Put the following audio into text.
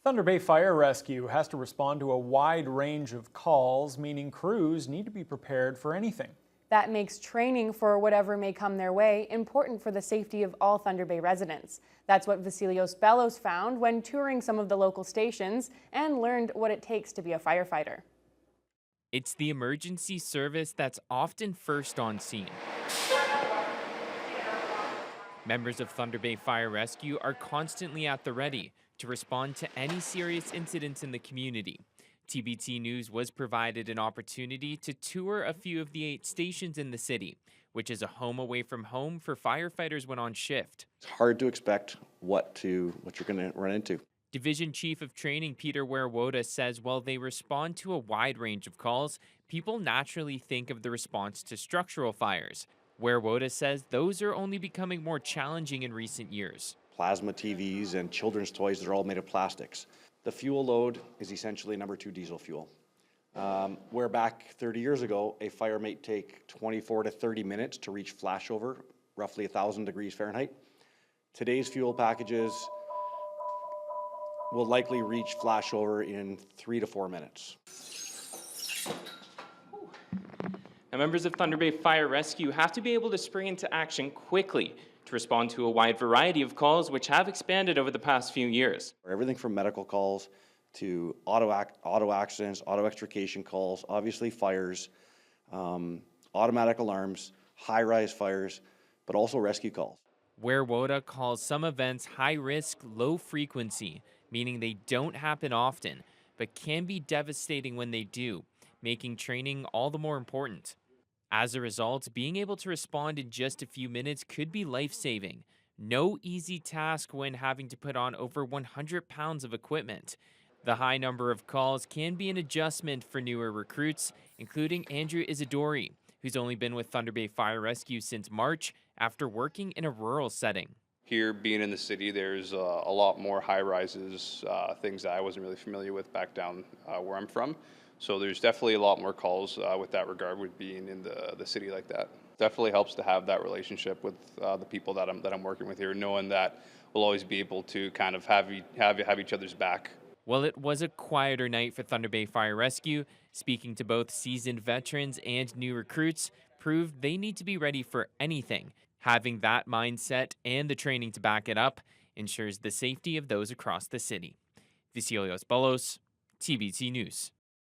Thunder Bay Fire Rescue has to respond to a wide range of calls, meaning crews need to be prepared for anything. That makes training for whatever may come their way important for the safety of all Thunder Bay residents. That's what Vasilios Bellos found when touring some of the local stations and learned what it takes to be a firefighter. It's the emergency service that's often first on scene. Members of Thunder Bay Fire Rescue are constantly at the ready to respond to any serious incidents in the community. TBT News was provided an opportunity to tour a few of the 8 stations in the city, which is a home away from home for firefighters when on shift. It's hard to expect what you're going to run into. Division Chief of Training Peter Werwoda says while they respond to a wide range of calls, people naturally think of the response to structural fires. Werwoda says those are only becoming more challenging in recent years. Plasma TVs and children's toys, they're all made of plastics. The fuel load is essentially number 2 diesel fuel. Where back 30 years ago, a fire might take 24 to 30 minutes to reach flashover, roughly 1,000 degrees Fahrenheit. Today's fuel packages will likely reach flashover in 3 to 4 minutes. Now, members of Thunder Bay Fire Rescue have to be able to spring into action quickly to respond to a wide variety of calls which have expanded over the past few years. Everything from medical calls to auto accidents, auto extrication calls, obviously fires, automatic alarms, high-rise fires, but also rescue calls. Werwoda calls some events high risk, low frequency, meaning they don't happen often, but can be devastating when they do, making training all the more important. As a result, being able to respond in just a few minutes could be life-saving. No easy task when having to put on over 100 pounds of equipment. The high number of calls can be an adjustment for newer recruits, including Andrew Isidori, who's only been with Thunder Bay Fire Rescue since March after working in a rural setting. Here, being in the city, there's a lot more high-rises, things that I wasn't really familiar with back down where I'm from. So there's definitely a lot more calls with that regard with being in the city like that. Definitely helps to have that relationship with the people that I'm working with here, knowing that we'll always be able to kind of have each other's back. Well, it was a quieter night for Thunder Bay Fire Rescue. Speaking to both seasoned veterans and new recruits proved they need to be ready for anything. Having that mindset and the training to back it up ensures the safety of those across the city. Vasilios Bellos, TBT News.